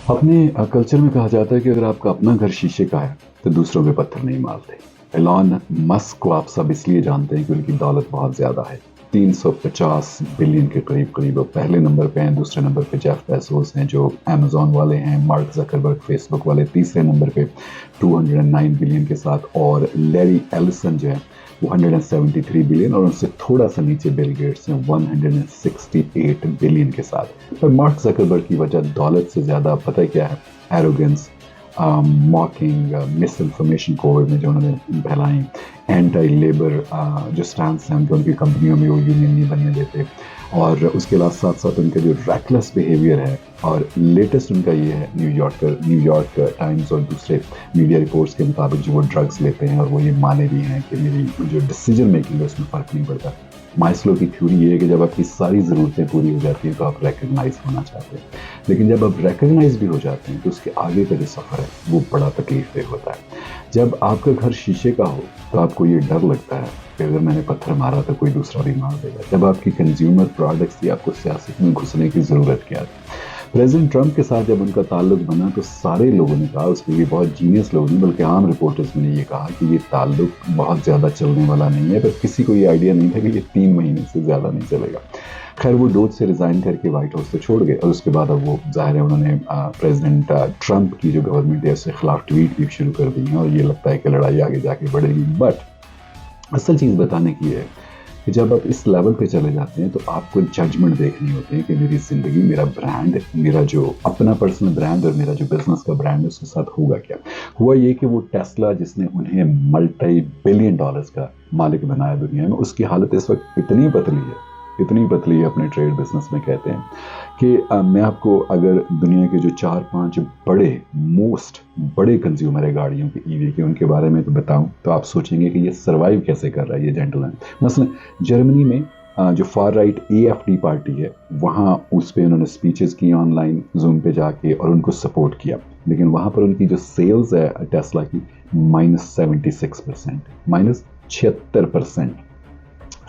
अपने कल्चर में कहा जाता है कि अगर आपका अपना घर शीशे का है तो दूसरों पे पत्थर नहीं मारते। एलॉन मस्क को आप सब इसलिए जानते हैं कि उनकी दौलत बहुत ज़्यादा है, 350 बिलियन के करीब। वो पहले नंबर पे हैं, दूसरे नंबर पे जेफ बेजोस हैं जो अमेजोन वाले हैं, मार्क जकरबर्ग फेसबुक वाले तीसरे नंबर पे 209 बिलियन के साथ, और लैरी एलिसन जो है वो 173 बिलियन, और उनसे थोड़ा सा नीचे बिल गेट्स हैं 168 बिलियन के साथ। पर मार्क जकरबर्ग की वजह दौलत से ज़्यादा पता है क्या है? एरोगेंस, मॉकिंग, मिस इन्फॉर्मेशन कोविड में जो उन्होंने फैलाई, एंटी लेबर जो स्टैंड्स हैं उनकी कंपनियों में वो यूनियन नहीं बनने देते, और उसके साथ साथ उनका जो रैकलेस बिहेवियर है। और लेटेस्ट उनका ये है, न्यूयॉर्क टाइम्स और दूसरे मीडिया रिपोर्ट्स के मुताबिक जो वो ड्रग्स लेते हैं और वो ये माने भी हैं कि मेरी जो डिसीजन मेकिंग है उसमें फ़र्क नहीं पड़ता। मास्लो की थ्योरी ये है कि जब आपकी सारी ज़रूरतें पूरी हो जाती हैं तो आप रिकग्नाइज होना चाहते हैं, लेकिन जब आप रिकग्नाइज भी हो जाते हैं तो उसके आगे का जो सफ़र है वो बड़ा तकलीफ देह होता है। जब आपका घर शीशे का हो तो आपको ये डर लगता है कि अगर मैंने पत्थर मारा तो कोई दूसरा भी मार देगा। जब आपकी कंज्यूमर प्रोडक्ट्स थी, आपको सियासत में घुसने की ज़रूरत क्या थी? प्रेसिडेंट ट्रंप के साथ जब उनका ताल्लुक बना तो सारे लोगों ने कहा, उसके लिए बहुत जीनियस लोग नहीं बल्कि आम रिपोर्टर्स ने ये कहा कि ये ताल्लुक बहुत ज़्यादा चलने वाला नहीं है, पर किसी को ये आइडिया नहीं था कि ये 3 महीने से ज़्यादा नहीं चलेगा। खैर वो डोज से रिज़ाइन करके वाइट हाउस से छोड़ गए, और उसके बाद अब वो ज़ाहिर है उन्होंने प्रेसिडेंट ट्रंप की जो गवर्नमेंट है उसके खिलाफ ट्वीट भी शुरू कर दी हैं, और ये लगता है कि लड़ाई आगे जाके बढ़ेगी। बट असल चीज़ बताने की है कि जब आप इस लेवल पे चले जाते हैं तो आपको जजमेंट देखने होते हैं कि मेरी ज़िंदगी, मेरा ब्रांड, मेरा जो अपना पर्सनल ब्रांड और मेरा जो बिजनेस का ब्रांड है उसके साथ होगा क्या। हुआ ये कि वो टेस्ला जिसने उन्हें मल्टी बिलियन डॉलर्स का मालिक बनाया दुनिया में, उसकी हालत इस वक्त इतनी पतली है अपने ट्रेड बिजनेस में, कहते हैं कि मैं आपको अगर दुनिया के जो 4-5 मोस्ट बड़े कंज्यूमर है गाड़ियों के, ईवी के, उनके बारे में तो बताऊं तो आप सोचेंगे कि ये सर्वाइव कैसे कर रहा है ये जेंटलमैन। मसलन जर्मनी में जो फार राइट AFD पार्टी है, वहाँ उस पर उन्होंने स्पीचेस की ऑनलाइन जूम पे जाके और उनको सपोर्ट किया, लेकिन वहाँ पर उनकी जो सेल्स है टेस्ला की -76%, -76%।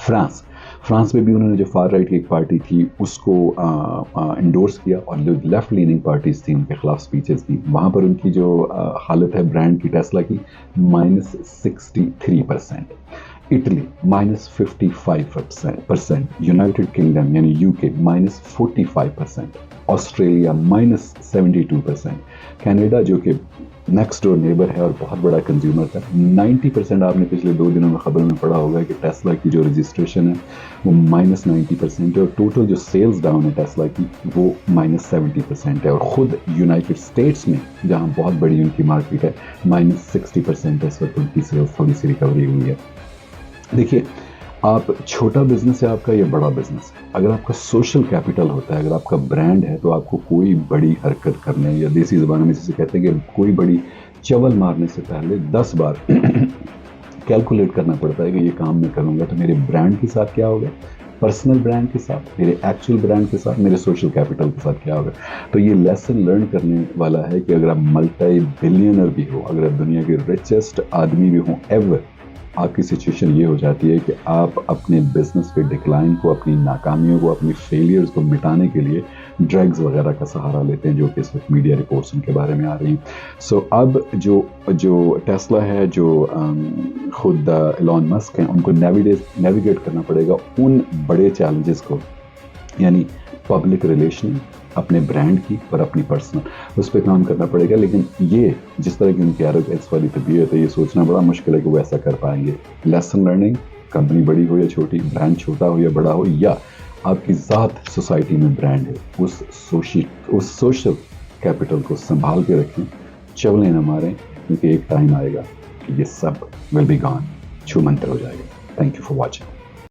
फ्रांस में भी उन्होंने जो फार राइट की एक पार्टी थी उसको इंडोर्स किया, और जो लेफ्ट लीनिंग पार्टीज थी उनके खिलाफ स्पीचेस की। वहाँ पर उनकी जो हालत है ब्रांड की टेस्ला की -63%, इटली -55%, यूनाइटेड किंगडम यानी UK -45%, ऑस्ट्रेलिया -72%, कनाडा जो कि नेक्स्ट डोर नेबर है और बहुत बड़ा कंज्यूमर था, 90%। आपने पिछले 2 दिनों में खबर में पढ़ा होगा कि टेस्ला की जो रजिस्ट्रेशन है वो -90% है, और टोटल जो सेल्स डाउन है टेस्ला की वो -70% है। और ख़ुद यूनाइटेड स्टेट्स में जहाँ बहुत बड़ी उनकी मार्केट है -60% है इस वक्त उनकी सेल्स, थोड़ी सी रिकवरी हुई है। देखिए, आप छोटा बिजनेस है आपका या बड़ा बिजनेस है, अगर आपका सोशल कैपिटल होता है, अगर आपका ब्रांड है, तो आपको कोई बड़ी हरकत करने, या देसी ज़बान में जिसे कहते हैं कि कोई बड़ी चवल मारने से पहले 10 बार कैलकुलेट करना पड़ता है कि ये काम मैं करूँगा तो मेरे ब्रांड के साथ क्या होगा, पर्सनल ब्रांड के साथ, मेरे एक्चुअल ब्रांड के साथ, मेरे सोशल कैपिटल के साथ क्या होगा। तो ये लेसन लर्न करने वाला है कि अगर आप मल्टी बिलियनर भी हो, अगर आप दुनिया के रिचेस्ट आदमी भी हो एवर, आपकी सिचुएशन ये हो जाती है कि आप अपने बिजनेस के डिक्लाइन को, अपनी नाकामियों को, अपनी फेलियर्स को मिटाने के लिए ड्रग्स वगैरह का सहारा लेते हैं, जो कि इस वक्त मीडिया रिपोर्ट्स उनके बारे में आ रही हैं। सो अब जो टेस्ला है, जो खुद एलॉन मस्क हैं, उनको नेविगेट करना पड़ेगा उन बड़े चैलेंजेस को, यानी पब्लिक रिलेशन, अपने ब्रांड की और अपनी पर्सनल, उस पर काम करना पड़ेगा। लेकिन ये जिस तरह की उनकी एरोगेंस वाली तबीयत है, ये सोचना बड़ा मुश्किल है कि वो ऐसा कर पाएंगे। लेसन लर्निंग, कंपनी बड़ी हो या छोटी, ब्रांड छोटा हो या बड़ा हो, या आपकी ज़ात सोसाइटी में ब्रांड है, उस सोशल कैपिटल को संभाल के रखें, चवलें न मारें, क्योंकि एक टाइम आएगा कि ये सब विल बी गॉन, छूमंतर हो जाएगा। Thank you for watching.